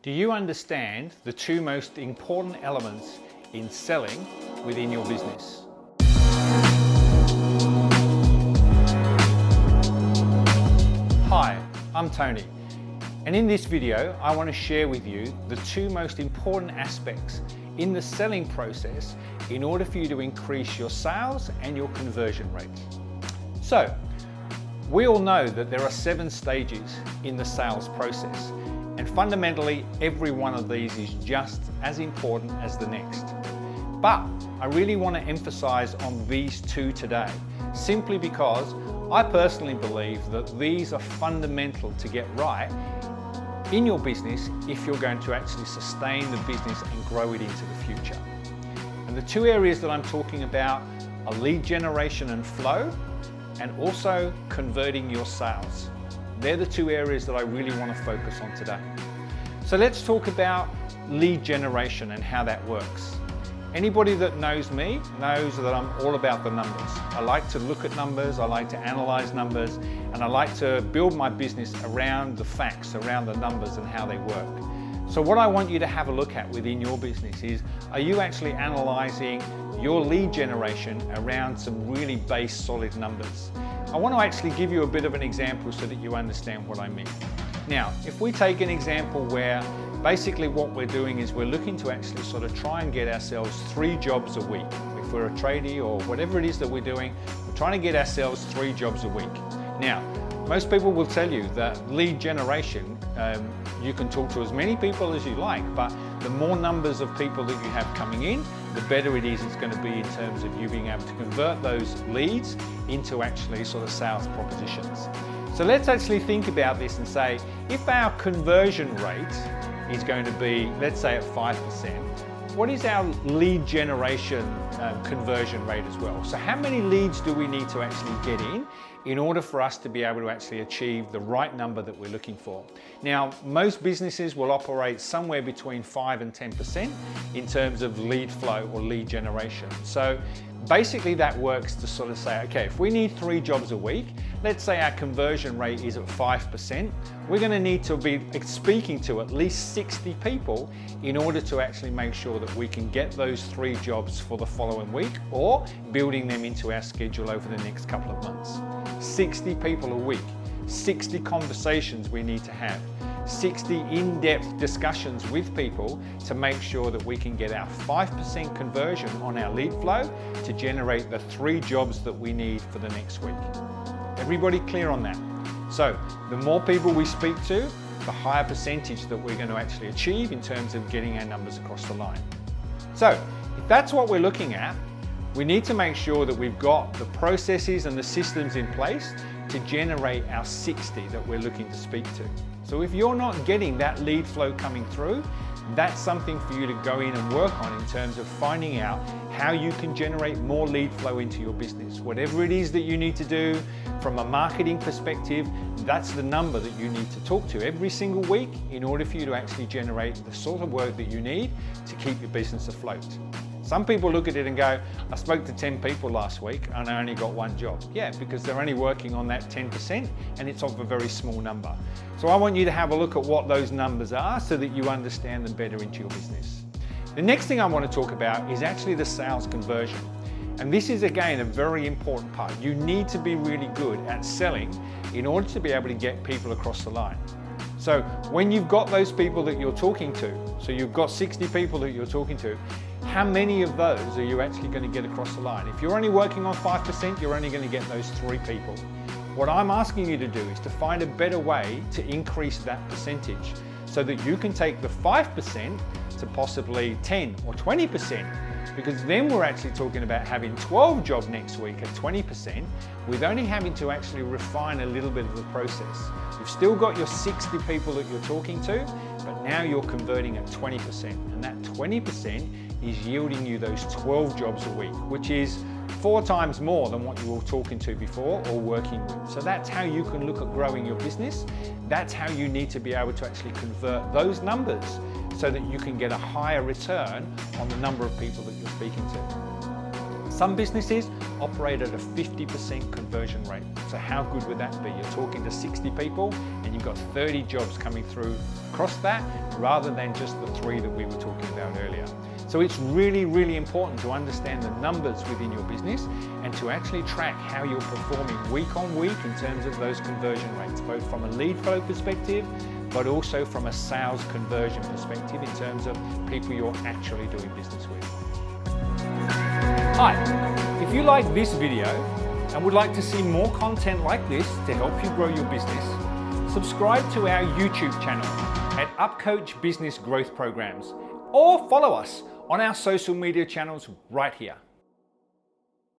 Do you understand the two most important elements in selling within your business? Hi, I'm Tony, and in this video I want to share with you the two most important aspects in the selling process in order for you to increase your sales and your conversion rate. So, we all know that there are 7 stages in the sales process, and fundamentally every one of these is just as important as the next. But I really want to emphasize on these 2 today, simply because I personally believe that these are fundamental to get right in your business if you're going to actually sustain the business and grow it into the future. And the 2 areas that I'm talking about are lead generation and flow, and also converting your sales. They're the 2 areas that I really want to focus on today. So let's talk about lead generation and how that works. Anybody that knows me knows that I'm all about the numbers. I like to look at numbers, I like to analyze numbers, and I like to build my business around the facts, around the numbers and how they work. So what I want you to have a look at within your business is, are you actually analyzing your lead generation around some really base solid numbers? I want to actually give you a bit of an example so that you understand what I mean. Now, if we take an example where basically what we're doing is we're looking to actually sort of try and get ourselves 3 jobs a week. If we're a tradie or whatever it is that we're doing, we're trying to get ourselves 3 jobs a week. Now, most people will tell you that lead generation, you can talk to as many people as you like, but the more numbers of people that you have coming in, the better it is it's going to be in terms of you being able to convert those leads into actually sort of sales propositions. So let's actually think about this and say, if our conversion rate is going to be, let's say at 5%, what is our lead generation conversion rate as well? So how many leads do we need to actually get in order for us to be able to actually achieve the right number that we're looking for? Now, most businesses will operate somewhere between 5 and 10% in terms of lead flow or lead generation. So basically that works to sort of say, okay, if we need 3 jobs a week, let's say our conversion rate is at 5%, we're going to need to be speaking to at least 60 people in order to actually make sure that we can get those 3 jobs for the following week, or building them into our schedule over the next couple of months. 60 people a week, 60 conversations we need to have, 60 in-depth discussions with people to make sure that we can get our 5% conversion on our lead flow to generate the 3 jobs that we need for the next week. Everybody clear on that? So the more people we speak to, the higher percentage that we're going to actually achieve in terms of getting our numbers across the line. So if that's what we're looking at, we need to make sure that we've got the processes and the systems in place to generate our 60 that we're looking to speak to. So if you're not getting that lead flow coming through, that's something for you to go in and work on in terms of finding out how you can generate more lead flow into your business. Whatever it is that you need to do from a marketing perspective, that's the number that you need to talk to every single week in order for you to actually generate the sort of work that you need to keep your business afloat. Some people look at it and go, I spoke to 10 people last week and I only got 1 job. Yeah, because they're only working on that 10% and it's of a very small number. So I want you to have a look at what those numbers are so that you understand them better into your business. The next thing I want to talk about is actually the sales conversion. And this is again a very important part. You need to be really good at selling in order to be able to get people across the line. So when you've got those people that you're talking to, so you've got 60 people that you're talking to, how many of those are you actually going to get across the line? If you're only working on 5%, you're only going to get those 3 people. What I'm asking you to do is to find a better way to increase that percentage so that you can take the 5% to possibly 10 or 20%, because then we're actually talking about having 12 jobs next week at 20% with only having to actually refine a little bit of the process. You've still got your 60 people that you're talking to, but now you're converting at 20%, and that 20% is yielding you those 12 jobs a week, which is 4 times more than what you were talking to before or working with. So that's how you can look at growing your business. That's how you need to be able to actually convert those numbers so that you can get a higher return on the number of people that you're speaking to. Some businesses operate at a 50% conversion rate. So how good would that be? You're talking to 60 people and you've got 30 jobs coming through across that, rather than just the 3 that we were talking about earlier. So it's really, really important to understand the numbers within your business and to actually track how you're performing week on week in terms of those conversion rates, both from a lead flow perspective, but also from a sales conversion perspective in terms of people you're actually doing business with. Hi, if you like this video and would like to see more content like this to help you grow your business, subscribe to our YouTube channel at Upcoach Business Growth Programs, or follow us on our social media channels right here.